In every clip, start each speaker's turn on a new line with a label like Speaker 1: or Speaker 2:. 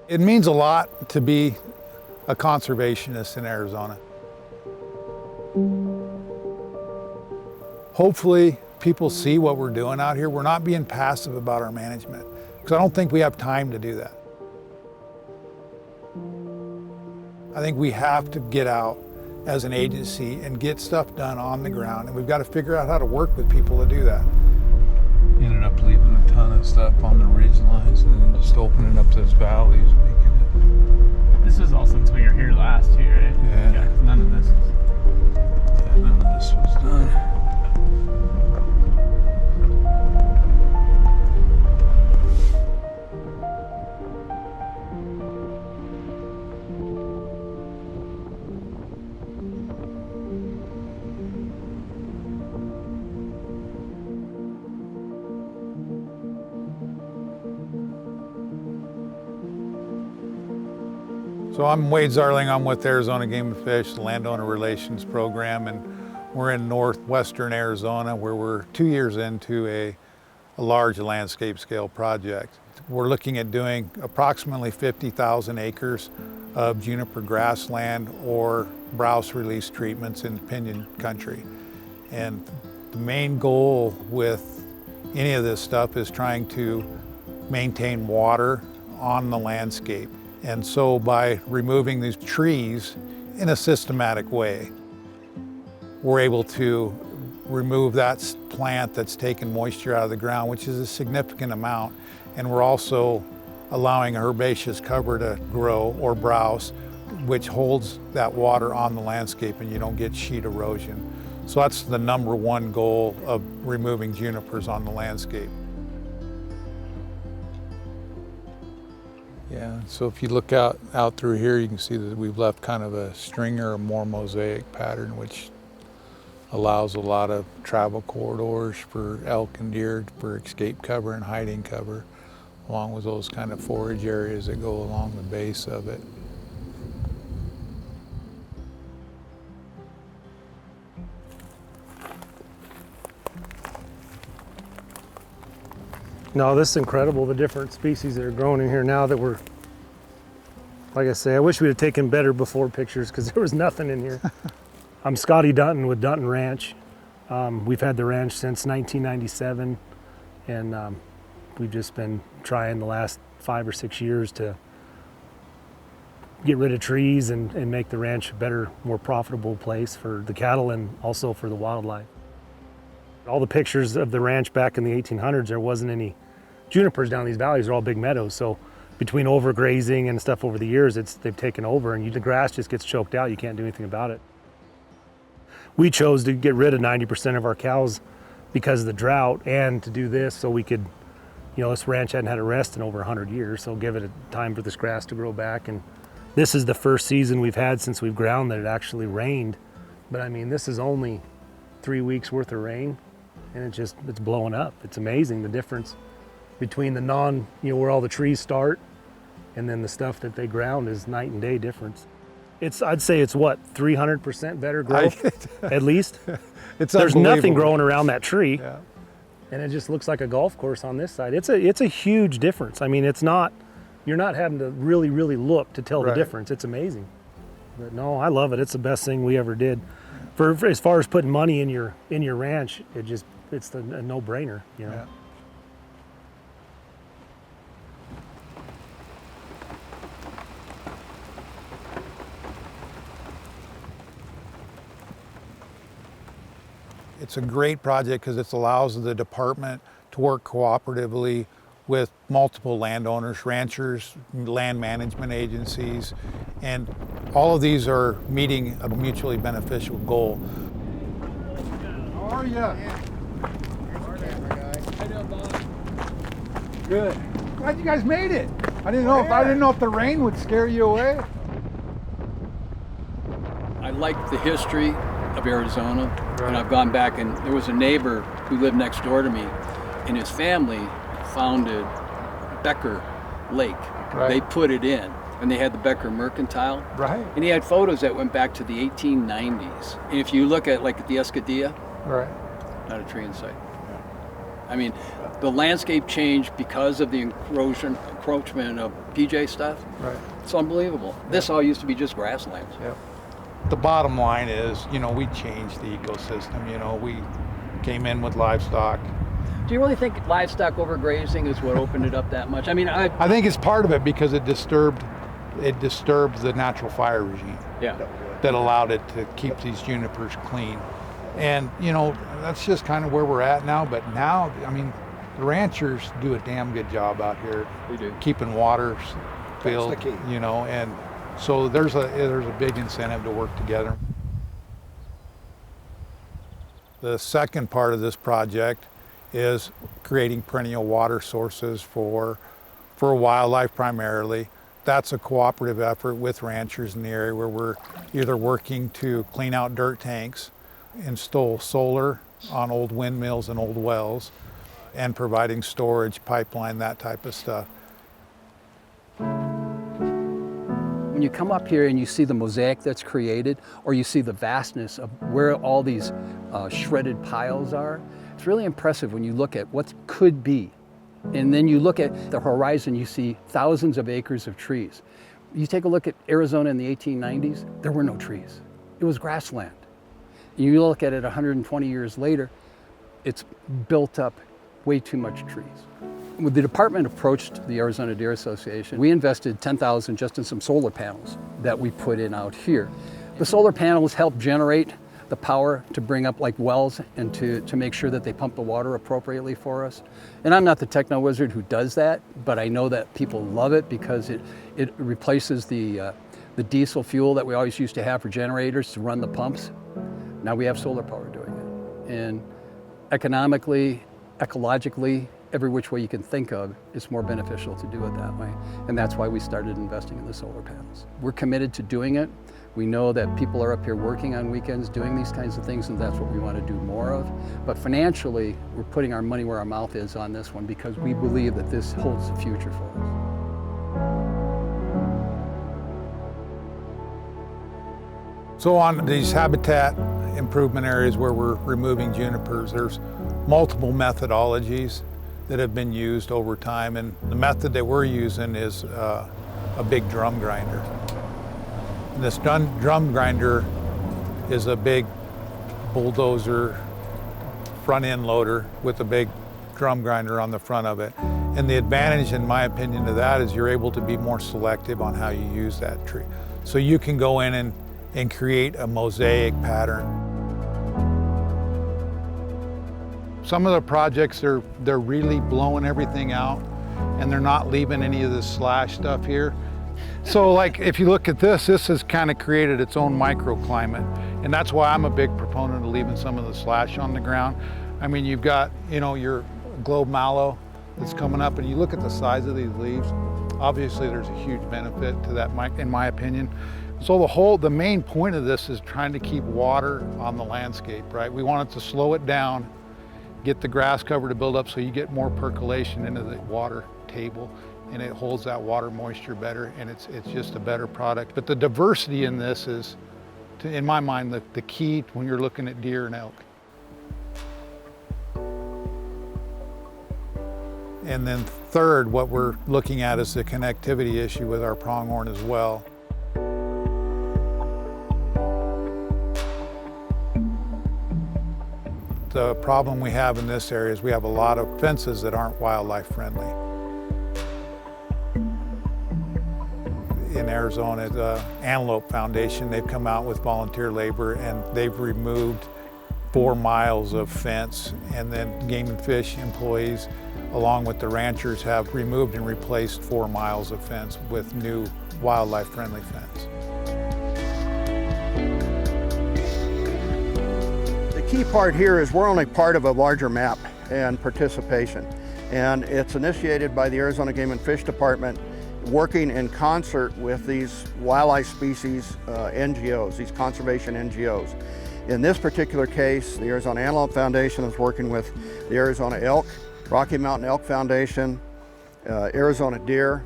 Speaker 1: It means a lot to be a conservationist in Arizona. Hopefully people see what we're doing out here. We're not being passive about our management, because I don't think we have time to do that. I think we have to get out as an agency and get stuff done on the ground, and we've got to figure out how to work with people to do that. Ended up leaving a ton of stuff on the ridge lines and then just opening up those valleys, making it.
Speaker 2: This was all since we were here last too, right?
Speaker 1: Yeah.
Speaker 2: 'Cause none of this is.
Speaker 1: Yeah, none of this was done. So I'm Wade Zarling, I'm with Arizona Game and Fish, the Landowner Relations Program, and we're in northwestern Arizona where we're 2 years into a large landscape scale project. We're looking at doing approximately 50,000 acres of juniper grassland or browse release treatments in Pinion country. And the main goal with any of this stuff is trying to maintain water on the landscape. And so by removing these trees in a systematic way, we're able to remove that plant that's taken moisture out of the ground, which is a significant amount. And we're also allowing herbaceous cover to grow, or browse, which holds that water on the landscape and you don't get sheet erosion. So that's the #1 goal of removing junipers on the landscape. Yeah, so if you look out through here, you can see that we've left kind of a stringer or more mosaic pattern, which allows a lot of travel corridors for elk and deer for escape cover and hiding cover, along with those kind of forage areas that go along the base of it.
Speaker 3: No, this is incredible, the different species that are growing in here now that we're, like I say, I wish we'd have taken better before pictures because there was nothing in here. I'm Scotty Dutton with Dutton Ranch. We've had the ranch since 1997, and we've just been trying the last 5 or 6 years to get rid of trees and make the ranch a better, more profitable place for the cattle and also for the wildlife. All the pictures of the ranch back in the 1800s, there wasn't any junipers down these valleys. They're all big meadows. So between overgrazing and stuff over the years, they've taken over, and the grass just gets choked out. You can't do anything about it. We chose to get rid of 90% of our cows because of the drought, and to do this so we could, this ranch hadn't had a rest in over 100 years, so give it a time for this grass to grow back. And this is the first season we've had since we've ground that it actually rained. But I mean, this is only 3 weeks worth of rain, and it's blowing up. It's amazing the difference between the where all the trees start and then the stuff that they ground is night and day difference. I'd say it's what, 300% better growth at least. There's nothing growing around that tree.
Speaker 1: Yeah.
Speaker 3: And it just looks like a golf course on this side. It's a huge difference. I mean, you're not having to really, really look to tell the difference. It's amazing. But no, I love it. It's the best thing we ever did. For as far as putting money in your ranch, it's a no-brainer,
Speaker 1: Yeah. It's a great project because it allows the department to work cooperatively with multiple landowners, ranchers, land management agencies, and all of these are meeting a mutually beneficial goal. How are you? Good. Glad you guys made it. I didn't know if the rain would scare you away.
Speaker 4: I like the history of Arizona, and I've gone back, and there was a neighbor who lived next door to me, and his family founded Becker Lake.
Speaker 1: Right.
Speaker 4: They put it in, and they had the Becker Mercantile.
Speaker 1: Right.
Speaker 4: And he had photos that went back to the 1890s. And if you look at the Escadilla,
Speaker 1: Right.
Speaker 4: not a tree in sight. I mean, the landscape changed because of the encroachment of PJ stuff.
Speaker 3: Right.
Speaker 4: It's unbelievable. This all used to be just grasslands.
Speaker 3: Yeah.
Speaker 1: The bottom line is, we changed the ecosystem. We came in with livestock.
Speaker 4: Do you really think livestock overgrazing is what opened it up that much? I mean,
Speaker 1: I think it's part of it because it disturbed the natural fire regime
Speaker 4: yeah.
Speaker 1: that allowed it to keep these junipers clean. And, that's just kind of where we're at now. But now, the ranchers do a damn good job out here.
Speaker 4: They do.
Speaker 1: Keeping water filled,
Speaker 5: That's the key.
Speaker 1: and so there's a big incentive to work together. The second part of this project is creating perennial water sources for wildlife primarily. That's a cooperative effort with ranchers in the area where we're either working to clean out dirt tanks, install solar on old windmills and old wells, and providing storage, pipeline, that type of stuff.
Speaker 4: When you come up here and you see the mosaic that's created, or you see the vastness of where all these shredded piles are, it's really impressive when you look at what could be. And then you look at the horizon, you see thousands of acres of trees. You take a look at Arizona in the 1890s, there were no trees. It was grassland. You look at it 120 years later, it's built up way too much trees. When the department approached the Arizona Deer Association, we invested $10,000 just in some solar panels that we put in out here. The solar panels help generate the power to bring up like wells and to make sure that they pump the water appropriately for us. And I'm not the techno wizard who does that, but I know that people love it because it replaces the diesel fuel that we always used to have for generators to run the pumps. Now we have solar power doing it. And economically, ecologically, every which way you can think of, it's more beneficial to do it that way. And that's why we started investing in the solar panels. We're committed to doing it. We know that people are up here working on weekends doing these kinds of things, and that's what we want to do more of. But financially, we're putting our money where our mouth is on this one because we believe that this holds the future for us.
Speaker 1: So on these habitat improvement areas where we're removing junipers, there's multiple methodologies that have been used over time, and the method that we're using is a big drum grinder. And this drum grinder is a big bulldozer front end loader with a big drum grinder on the front of it. And the advantage, in my opinion, to that is you're able to be more selective on how you use that tree. So you can go in and create a mosaic pattern. Some of the projects, they're really blowing everything out and they're not leaving any of this slash stuff here. So like if you look at this has kind of created its own microclimate. And that's why I'm a big proponent of leaving some of the slash on the ground. I mean, you've got, your globe mallow that's coming up, and you look at the size of these leaves, obviously there's a huge benefit to that, in my opinion. So the main point of this is trying to keep water on the landscape, right? We want it to slow it down, get the grass cover to build up so you get more percolation into the water table, and it holds that water moisture better, and it's just a better product. But the diversity in this is, in my mind, the key when you're looking at deer and elk. And then third, what we're looking at is the connectivity issue with our pronghorn as well. The problem we have in this area is we have a lot of fences that aren't wildlife friendly. In Arizona, the Antelope Foundation, they've come out with volunteer labor and they've removed 4 miles of fence, and then Game and Fish employees, along with the ranchers, have removed and replaced 4 miles of fence with new wildlife friendly fence.
Speaker 5: The key part here is we're only part of a larger map and participation. And it's initiated by the Arizona Game and Fish Department, working in concert with these wildlife species NGOs, these conservation NGOs. In this particular case, the Arizona Antelope Foundation is working with the Arizona Elk, Rocky Mountain Elk Foundation, Arizona Deer,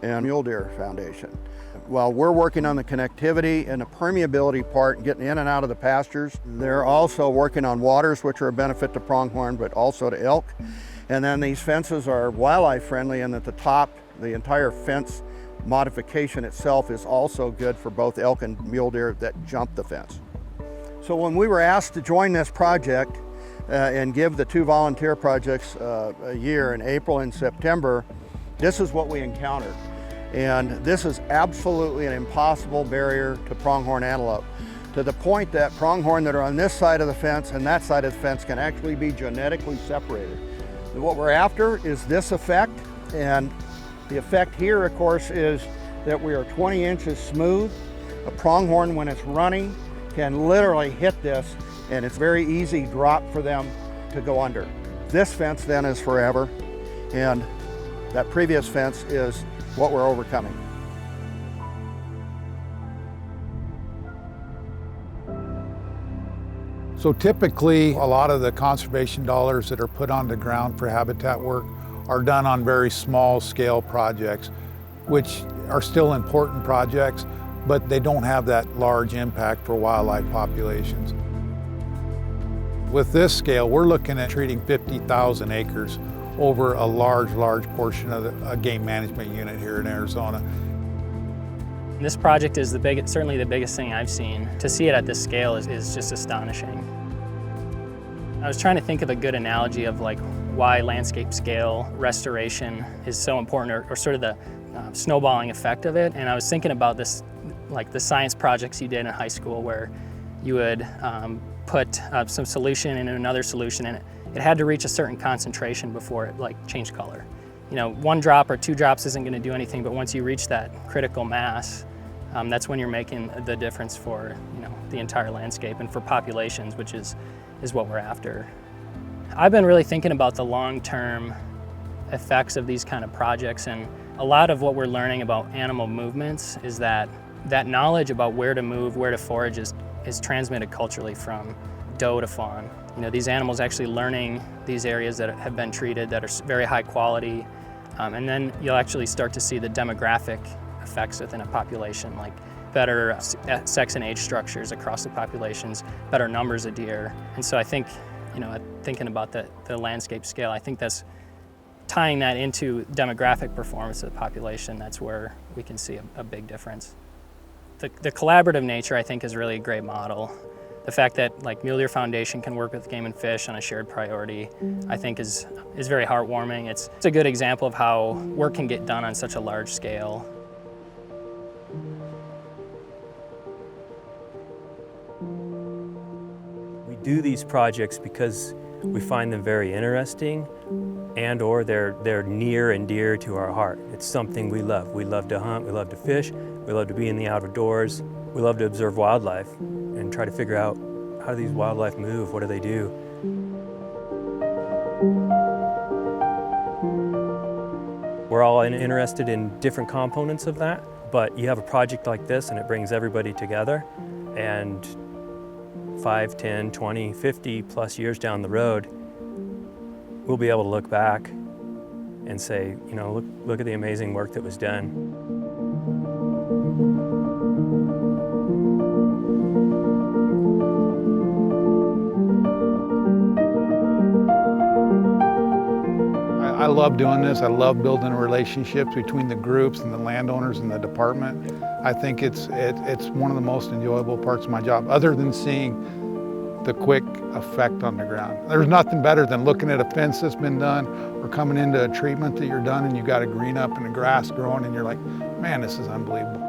Speaker 5: and Mule Deer Foundation. While we're working on the connectivity and the permeability part and getting in and out of the pastures, they're also working on waters, which are a benefit to pronghorn, but also to elk. And then these fences are wildlife friendly, and at the top, the entire fence modification itself is also good for both elk and mule deer that jump the fence. So when we were asked to join this project and give the 2 volunteer projects a year in April and September, this is what we encountered. And this is absolutely an impossible barrier to pronghorn antelope, to the point that pronghorn that are on this side of the fence and that side of the fence can actually be genetically separated. And what we're after is this effect, and the effect here, of course, is that we are 20 inches smooth. A pronghorn, when it's running, can literally hit this, and it's very easy drop for them to go under. This fence then is forever, and that previous fence is what we're overcoming.
Speaker 1: So typically, a lot of the conservation dollars that are put on the ground for habitat work are done on very small scale projects, which are still important projects, but they don't have that large impact for wildlife populations. With this scale, we're looking at treating 50,000 acres over a large portion of a game management unit here in Arizona.
Speaker 2: This project is certainly the biggest thing I've seen. To see it at this scale is just astonishing. I was trying to think of a good analogy of like why landscape scale restoration is so important, or sort of the snowballing effect of it. And I was thinking about this, like the science projects you did in high school, where you would put some solution into another solution, and it had to reach a certain concentration before it like changed color. You know, 1 drop or 2 drops isn't going to do anything, but once you reach that critical mass, that's when you're making the difference for, you know, the entire landscape and for populations, which is what we're after. I've been really thinking about the long-term effects of these kind of projects, and a lot of what we're learning about animal movements is that knowledge about where to move, where to forage is transmitted culturally from doe to fawn. You know, these animals actually learning these areas that have been treated that are very high quality, and then you'll actually start to see the demographic effects within a population, like better sex and age structures across the populations, better numbers of deer. And so I think, you know, thinking about the landscape scale, I think that's tying that into demographic performance of the population. That's where we can see a big difference. The collaborative nature, I think, is really a great model. The fact that like Mule Deer Foundation can work with Game and Fish on a shared priority, I think is very heartwarming. It's a good example of how work can get done on such a large scale.
Speaker 6: We do these projects because we find them very interesting, and or they're near and dear to our heart. It's something we love. We love to hunt, we love to fish, we love to be in the outdoors, we love to observe wildlife and try to figure out, how do these wildlife move, what do they do? We're all interested in different components of that, but you have a project like this and it brings everybody together, and 5, 10, 20, 50 plus years down the road, we'll be able to look back and say, you know, look at the amazing work that was done.
Speaker 1: I love doing this. I love building relationships between the groups and the landowners and the department. I think it's one of the most enjoyable parts of my job, other than seeing the quick effect on the ground. There's nothing better than looking at a fence that's been done, or coming into a treatment that you're done and you got a green up and the grass growing and you're like, man, this is unbelievable.